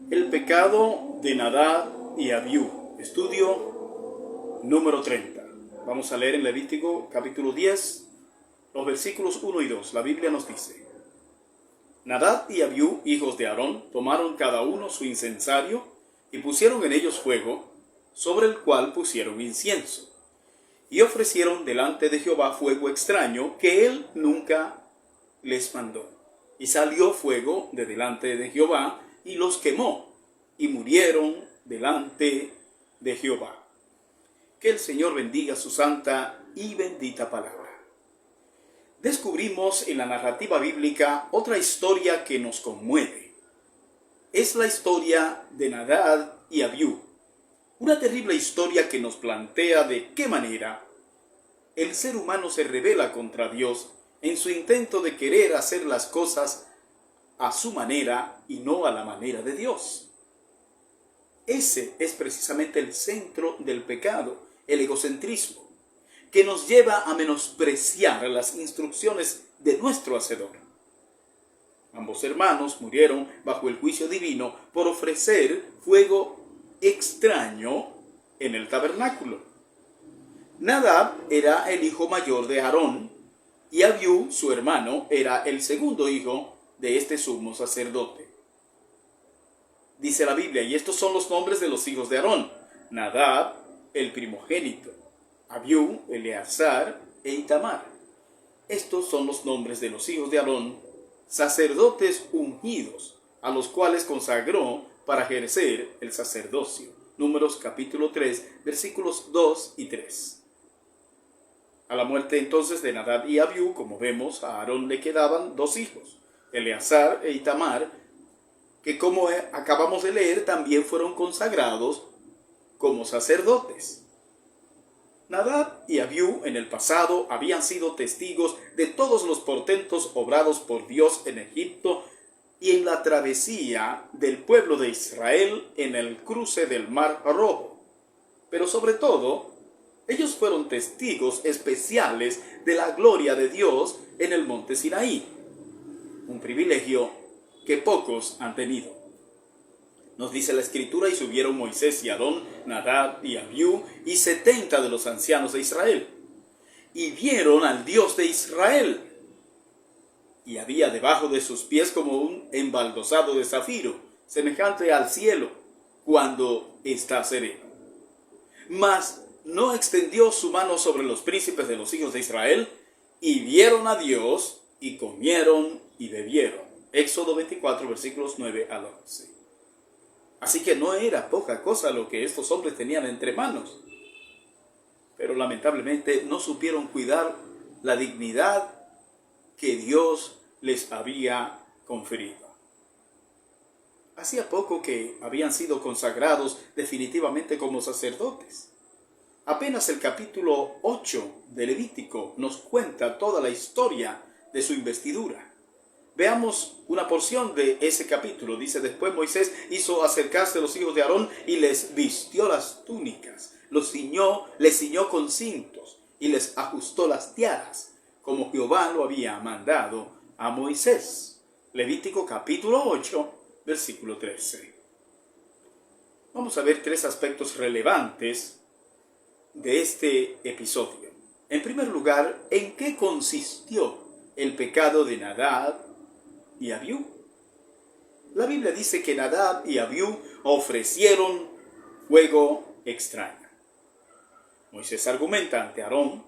El pecado de Nadab y Abiú. Estudio número 30. Vamos a leer en Levítico capítulo 10, los versículos 1 y 2. La Biblia nos dice: Nadab y Abiú, hijos de Aarón, tomaron cada uno su incensario y pusieron en ellos fuego, sobre el cual pusieron incienso. Y ofrecieron delante de Jehová fuego extraño que él nunca les mandó. Y salió fuego de delante de Jehová y los quemó, y murieron delante de Jehová. Que el Señor bendiga su santa y bendita palabra. Descubrimos en la narrativa bíblica otra historia que nos conmueve. Es la historia de Nadab y Abiú. Una terrible historia que nos plantea de qué manera el ser humano se rebela contra Dios en su intento de querer hacer las cosas a su manera y no a la manera de Dios. Ese es precisamente el centro del pecado, el egocentrismo, que nos lleva a menospreciar las instrucciones de nuestro Hacedor. Ambos hermanos murieron bajo el juicio divino por ofrecer fuego extraño en el tabernáculo. Nadab era el hijo mayor de Aarón y Abiú, su hermano, era el segundo hijo de este sumo sacerdote. Dice la Biblia, y estos son los nombres de los hijos de Aarón: Nadab, el primogénito; Abiú, Eleazar e Itamar. Estos son los nombres de los hijos de Aarón, sacerdotes ungidos, a los cuales consagró para ejercer el sacerdocio. Números capítulo 3, versículos 2 y 3. A la muerte entonces de Nadab y Abiú, como vemos, a Aarón le quedaban dos hijos, Eleazar e Itamar, que como acabamos de leer también fueron consagrados como sacerdotes. Nadab y Abiú en el pasado habían sido testigos de todos los portentos obrados por Dios en Egipto y en la travesía del pueblo de Israel en el cruce del Mar Rojo. Pero sobre todo, ellos fueron testigos especiales de la gloria de Dios en el monte Sinaí, un privilegio que pocos han tenido. Nos dice la Escritura: y subieron Moisés y Aarón, Nadab y Abiú, y 70 de los ancianos de Israel, y vieron al Dios de Israel. Y había debajo de sus pies como un embaldosado de zafiro, semejante al cielo, cuando está sereno. Mas no extendió su mano sobre los príncipes de los hijos de Israel, y vieron a Dios, y comieron y bebieron. Éxodo 24, versículos 9 al 11. Así que no era poca cosa lo que estos hombres tenían entre manos. Pero lamentablemente no supieron cuidar la dignidad que Dios les había conferido. Hacía poco que habían sido consagrados definitivamente como sacerdotes. Apenas el capítulo 8 de Levítico nos cuenta toda la historia de su investidura. Veamos una porción de ese capítulo. Dice: después Moisés hizo acercarse a los hijos de Aarón y les vistió las túnicas, les ciñó con cintos y les ajustó las tiaras, como Jehová lo había mandado a Moisés. Levítico capítulo 8, versículo 13. Vamos a ver tres aspectos relevantes de este episodio. En primer lugar, ¿en qué consistió el pecado de Nadab y Abiú? La Biblia dice que Nadab y Abiú ofrecieron fuego extraño. Moisés argumenta ante Aarón,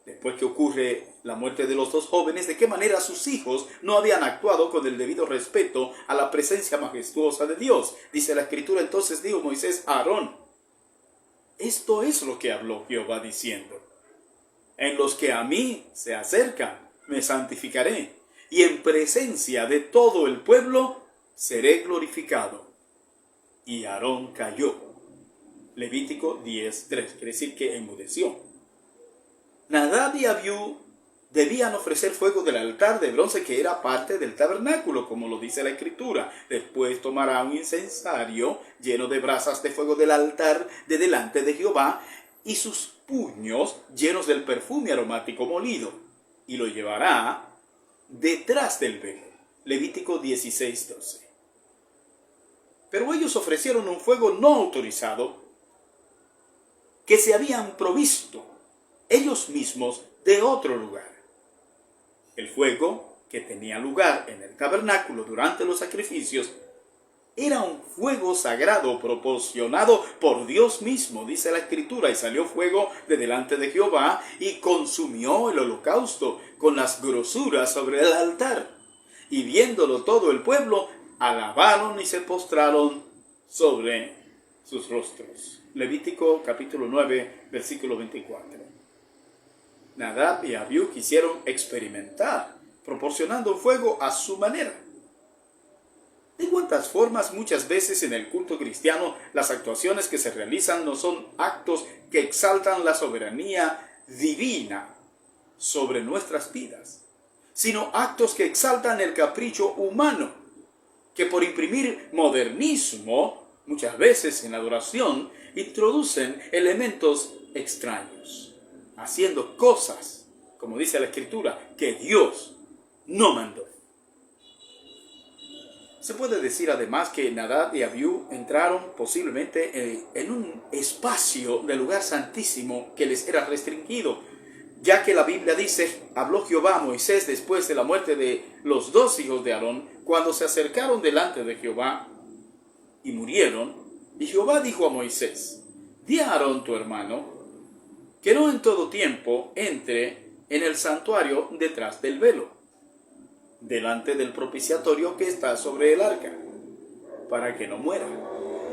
después que ocurre la muerte de los dos jóvenes, de qué manera sus hijos no habían actuado con el debido respeto a la presencia majestuosa de Dios. Dice la Escritura: entonces dijo Moisés a Aarón: esto es lo que habló Jehová diciendo: en los que a mí se acercan me santificaré, y en presencia de todo el pueblo seré glorificado. Y Aarón cayó. Levítico 10:3, quiere decir que enmudeció. Nadab y Abiú debían ofrecer fuego del altar de bronce que era parte del tabernáculo, como lo dice la Escritura. Después tomará un incensario lleno de brasas de fuego del altar de delante de Jehová y sus puños llenos del perfume aromático molido, y lo llevará detrás del velo. Levítico 16:12. Pero ellos ofrecieron un fuego no autorizado que se habían provisto ellos mismos de otro lugar. El fuego que tenía lugar en el tabernáculo durante los sacrificios era un fuego sagrado proporcionado por Dios mismo, dice la Escritura, y salió fuego de delante de Jehová y consumió el holocausto con las grosuras sobre el altar. Y viéndolo todo el pueblo, alabaron y se postraron sobre sus rostros. Levítico capítulo 9, versículo 24. Nadab y Abiú quisieron experimentar, proporcionando fuego a su manera. ¿De cuántas formas muchas veces en el culto cristiano las actuaciones que se realizan no son actos que exaltan la soberanía divina sobre nuestras vidas, sino actos que exaltan el capricho humano, que por imprimir modernismo, muchas veces en la adoración, introducen elementos extraños, haciendo cosas, como dice la Escritura, que Dios no mandó? Se puede decir además que Nadab y Abiú entraron posiblemente en un espacio del lugar santísimo que les era restringido, ya que la Biblia dice: habló Jehová a Moisés después de la muerte de los dos hijos de Aarón, cuando se acercaron delante de Jehová y murieron. Y Jehová dijo a Moisés: di a Aarón tu hermano que no en todo tiempo entre en el santuario detrás del velo, delante del propiciatorio que está sobre el arca, para que no muera,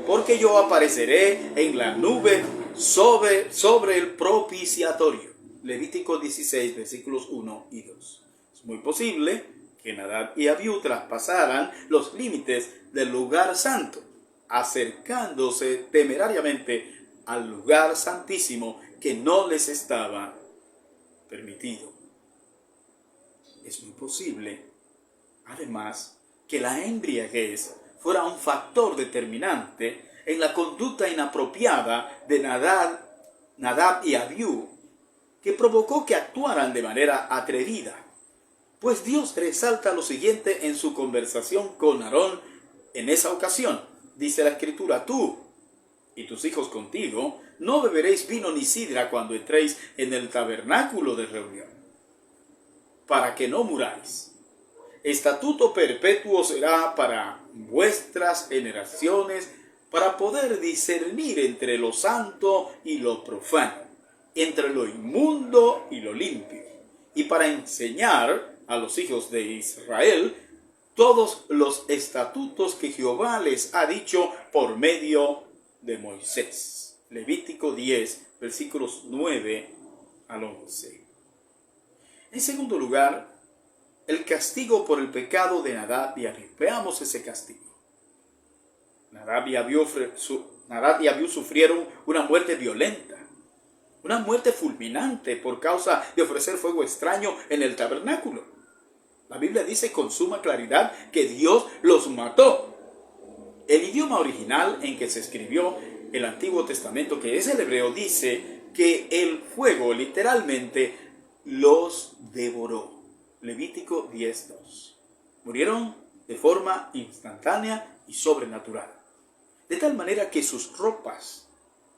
porque yo apareceré en la nube sobre el propiciatorio. Levítico 16, versículos 1 y 2. Es muy posible que Nadab y Abiú traspasaran los límites del lugar santo, acercándose temerariamente al lugar santísimo que no les estaba permitido. Es muy posible, además, que la embriaguez fuera un factor determinante en la conducta inapropiada de Nadab y Abiú, que provocó que actuaran de manera atrevida. Pues Dios resalta lo siguiente en su conversación con Aarón en esa ocasión. Dice la Escritura: tú y tus hijos contigo no beberéis vino ni sidra cuando entréis en el tabernáculo de reunión, para que no muráis. Estatuto perpetuo será para vuestras generaciones, para poder discernir entre lo santo y lo profano, entre lo inmundo y lo limpio, y para enseñar a los hijos de Israel todos los estatutos que Jehová les ha dicho por medio de Moisés. Levítico 10, versículos 9 al 11. En segundo lugar, el castigo por el pecado de Nadab y Abiú. Veamos ese castigo. Nadab y Abiú sufrieron una muerte violenta, una muerte fulminante por causa de ofrecer fuego extraño en el tabernáculo. La Biblia dice con suma claridad que Dios los mató. El idioma original en que se escribió el Antiguo Testamento, que es el hebreo, dice que el fuego literalmente los devoró. Levítico 10:2. Murieron de forma instantánea y sobrenatural, de tal manera que sus ropas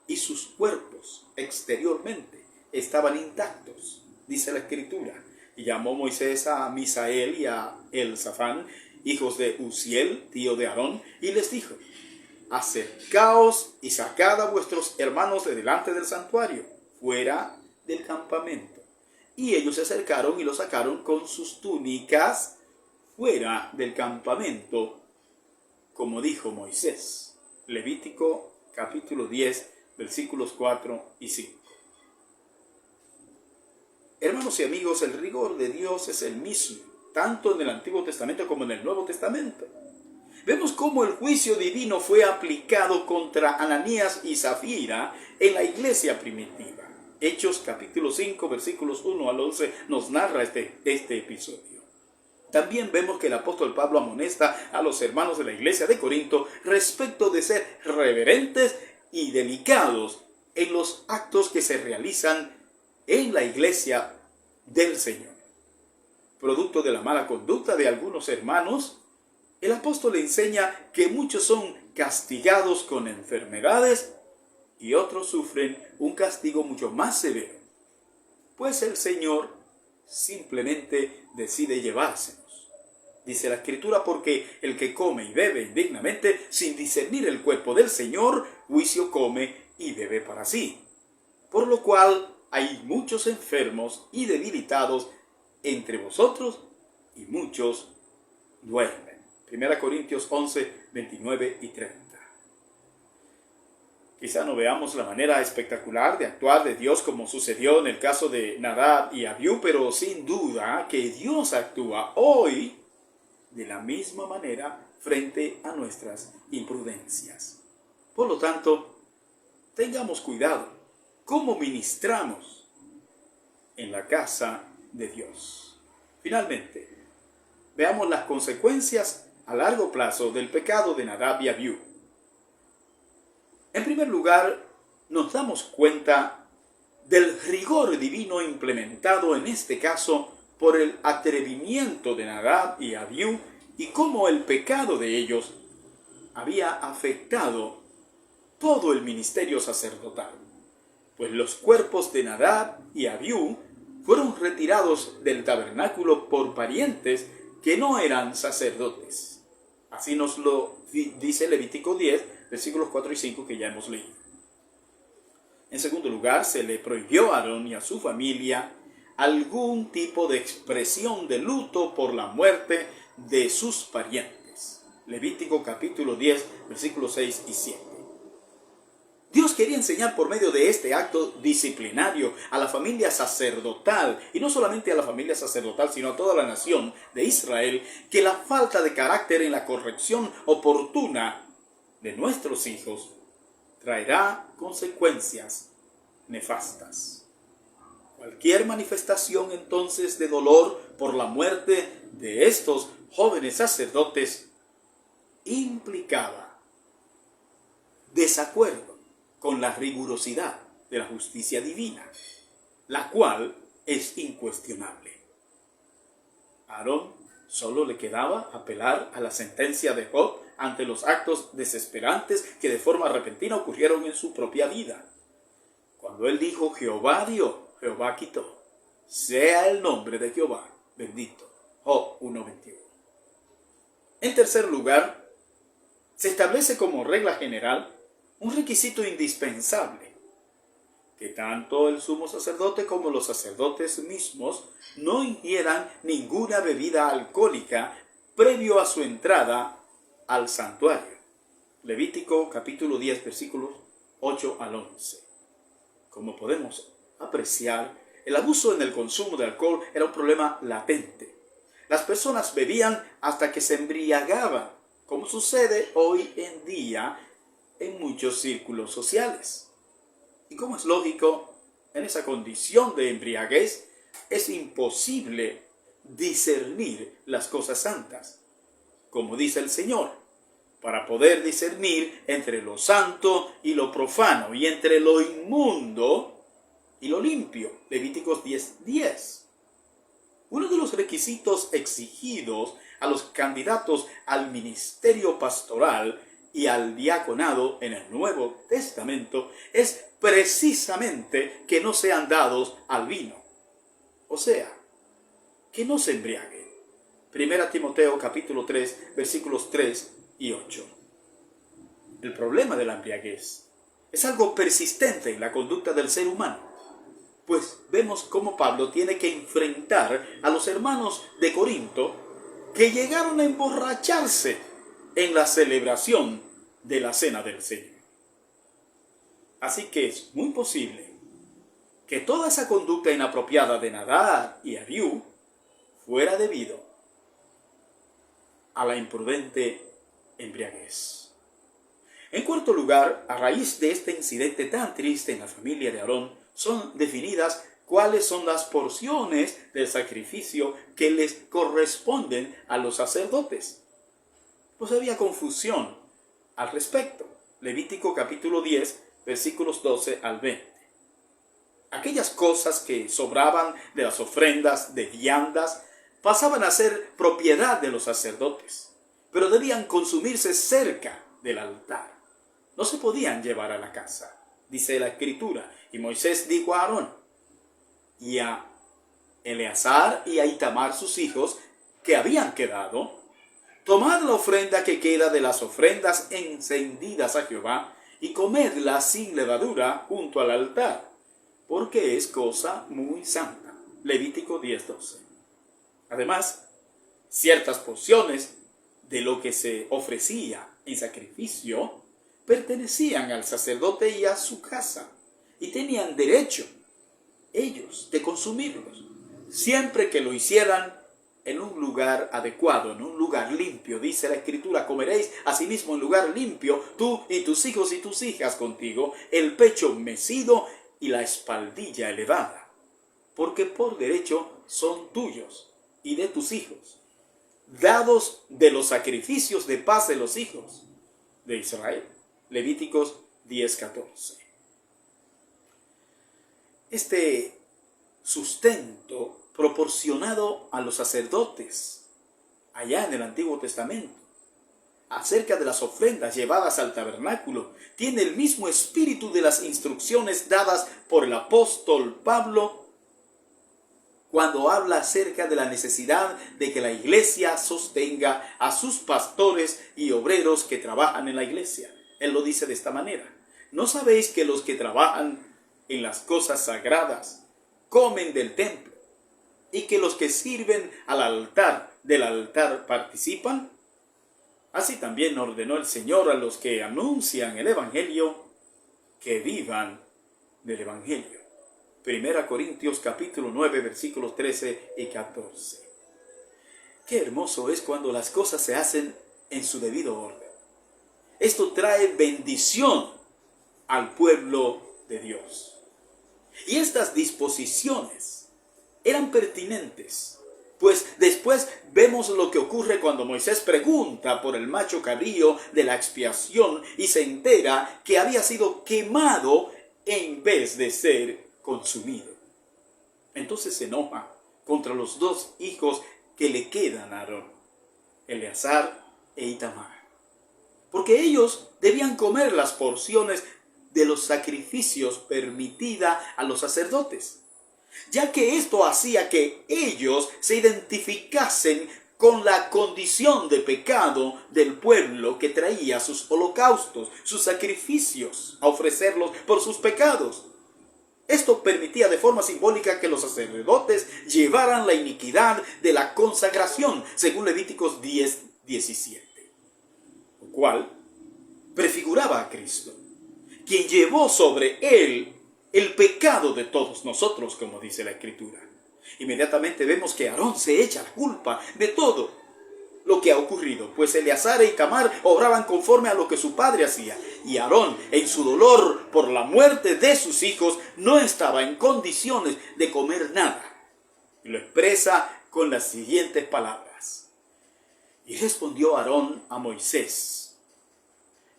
y sus cuerpos exteriormente estaban intactos, dice la Escritura. Y llamó Moisés a Misael y a Elzafán, hijos de Uziel, tío de Aarón, y les dijo: acercaos y sacad a vuestros hermanos de delante del santuario, fuera del campamento. Y ellos se acercaron y lo sacaron con sus túnicas fuera del campamento, como dijo Moisés. Levítico capítulo 10, versículos 4 y 5. Hermanos y amigos, el rigor de Dios es el mismo, tanto en el Antiguo Testamento como en el Nuevo Testamento. Vemos cómo el juicio divino fue aplicado contra Ananías y Zafira en la iglesia primitiva. Hechos capítulo 5, versículos 1 al 11 nos narra este episodio. También vemos que el apóstol Pablo amonesta a los hermanos de la iglesia de Corinto respecto de ser reverentes y delicados en los actos que se realizan en la iglesia del Señor. Producto de la mala conducta de algunos hermanos, el apóstol enseña que muchos son castigados con enfermedades y otros sufren un castigo mucho más severo, pues el Señor simplemente decide llevárselos. Dice la Escritura, porque el que come y bebe indignamente, sin discernir el cuerpo del Señor, juicio come y bebe para sí. Por lo cual hay muchos enfermos y debilitados entre vosotros, y muchos duermen. 1 Corintios 11, 29 y 30. Quizá no veamos la manera espectacular de actuar de Dios como sucedió en el caso de Nadab y Abiú, pero sin duda que Dios actúa hoy de la misma manera frente a nuestras imprudencias. Por lo tanto, tengamos cuidado cómo ministramos en la casa de Dios. Finalmente, veamos las consecuencias a largo plazo del pecado de Nadab y Abiú. En primer lugar, nos damos cuenta del rigor divino implementado en este caso por el atrevimiento de Nadab y Abiú y cómo el pecado de ellos había afectado todo el ministerio sacerdotal, pues los cuerpos de Nadab y Abiú fueron retirados del tabernáculo por parientes que no eran sacerdotes. Así nos lo dice Levítico 10, versículos 4 y 5 que ya hemos leído. En segundo lugar, se le prohibió a Aarón y a su familia algún tipo de expresión de luto por la muerte de sus parientes. Levítico capítulo 10, versículos 6 y 7. Dios quería enseñar por medio de este acto disciplinario a la familia sacerdotal, y no solamente a la familia sacerdotal, sino a toda la nación de Israel, que la falta de carácter en la corrección oportuna de nuestros hijos traerá consecuencias nefastas. Cualquier manifestación entonces de dolor por la muerte de estos jóvenes sacerdotes implicaba desacuerdo con la rigurosidad de la justicia divina, la cual es incuestionable. A Aarón solo le quedaba apelar a la sentencia de Job ante los actos desesperantes que de forma repentina ocurrieron en su propia vida. Cuando él dijo, Jehová dio, Jehová quitó, sea el nombre de Jehová bendito. Job 1:21. En tercer lugar, se establece como regla general un requisito indispensable, que tanto el sumo sacerdote como los sacerdotes mismos no ingieran ninguna bebida alcohólica previo a su entrada al santuario. Levítico capítulo 10, versículos 8 al 11. Como podemos apreciar, el abuso en el consumo de alcohol era un problema latente. Las personas bebían hasta que se embriagaban, como sucede hoy en día en muchos círculos sociales. Y como es lógico, en esa condición de embriaguez es imposible discernir las cosas santas. Como dice el Señor, para poder discernir entre lo santo y lo profano, y entre lo inmundo y lo limpio. Levíticos 10:10. Uno de los requisitos exigidos a los candidatos al ministerio pastoral y al diaconado en el Nuevo Testamento es precisamente que no sean dados al vino. O sea, que no se embriaguen. 1 Timoteo capítulo 3, versículos 3 y 8. El problema de la embriaguez es algo persistente en la conducta del ser humano, pues vemos cómo Pablo tiene que enfrentar a los hermanos de Corinto que llegaron a emborracharse en la celebración de la Cena del Señor. Así que es muy posible que toda esa conducta inapropiada de Nadab y Abiú fuera debido a la imprudente embriaguez. En cuarto lugar, a raíz de este incidente tan triste en la familia de Aarón, son definidas cuáles son las porciones del sacrificio que les corresponden a los sacerdotes. Pues había confusión al respecto. Levítico capítulo 10, versículos 12 al 20. Aquellas cosas que sobraban de las ofrendas de viandas pasaban a ser propiedad de los sacerdotes, pero debían consumirse cerca del altar. No se podían llevar a la casa, dice la Escritura. Y Moisés dijo a Aarón y a Eleazar y a Itamar sus hijos que habían quedado: tomad la ofrenda que queda de las ofrendas encendidas a Jehová y comedla sin levadura junto al altar, porque es cosa muy santa. Levítico 10:12. Además, ciertas porciones de lo que se ofrecía en sacrificio pertenecían al sacerdote y a su casa, y tenían derecho ellos de consumirlos, siempre que lo hicieran en un lugar adecuado, en un lugar limpio. Dice la Escritura: comeréis asimismo en lugar limpio, tú y tus hijos y tus hijas contigo, el pecho mecido y la espaldilla elevada, porque por derecho son tuyos y de tus hijos, dados de los sacrificios de paz de los hijos de Israel. Levíticos 10:14. Este sustento proporcionado a los sacerdotes allá en el Antiguo Testamento acerca de las ofrendas llevadas al tabernáculo tiene el mismo espíritu de las instrucciones dadas por el apóstol Pablo cuando habla acerca de la necesidad de que la iglesia sostenga a sus pastores y obreros que trabajan en la iglesia. Él lo dice de esta manera: ¿no sabéis que los que trabajan en las cosas sagradas comen del templo, y que los que sirven del altar participan? Así también ordenó el Señor a los que anuncian el Evangelio que vivan del Evangelio. 1 Corintios capítulo 9, versículos 13 y 14. Qué hermoso es cuando las cosas se hacen en su debido orden. Esto trae bendición al pueblo de Dios. Y estas disposiciones eran pertinentes, pues después vemos lo que ocurre cuando Moisés pregunta por el macho cabrío de la expiación y se entera que había sido quemado en vez de ser consumido. Entonces se enoja contra los dos hijos que le quedan a Aarón, Eleazar e Itamar, porque ellos debían comer las porciones de los sacrificios permitida a los sacerdotes, ya que esto hacía que ellos se identificasen con la condición de pecado del pueblo que traía sus holocaustos, sus sacrificios, a ofrecerlos por sus pecados. Esto permitía de forma simbólica que los sacerdotes llevaran la iniquidad de la consagración, según Levíticos 10:17, lo cual prefiguraba a Cristo, quien llevó sobre él el pecado de todos nosotros, como dice la Escritura. Inmediatamente vemos que Aarón se echa la culpa de todo lo que ha ocurrido, pues Eleazar e Itamar obraban conforme a lo que su padre hacía, y Aarón, en su dolor por la muerte de sus hijos, no estaba en condiciones de comer nada. Y lo expresa con las siguientes palabras: y respondió Aarón a Moisés: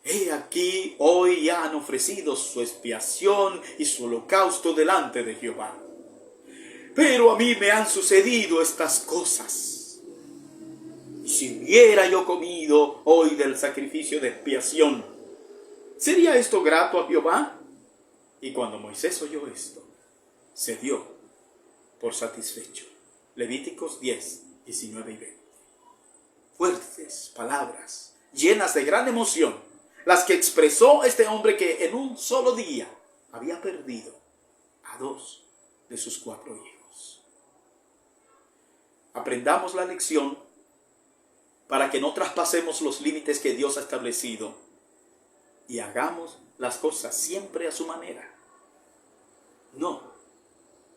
he aquí, hoy han ofrecido su expiación y su holocausto delante de Jehová. Pero a mí me han sucedido estas cosas. Y si hubiera yo comido hoy del sacrificio de expiación, ¿sería esto grato a Jehová? Y cuando Moisés oyó esto, se dio por satisfecho. Levíticos 10, 19 y 20. Fuertes palabras, llenas de gran emoción, las que expresó este hombre que en un solo día había perdido a 2 de sus 4 hijos. Aprendamos la lección para que no traspasemos los límites que Dios ha establecido y hagamos las cosas siempre a su manera, no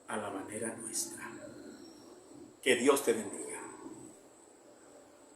a la manera nuestra. Que Dios te bendiga.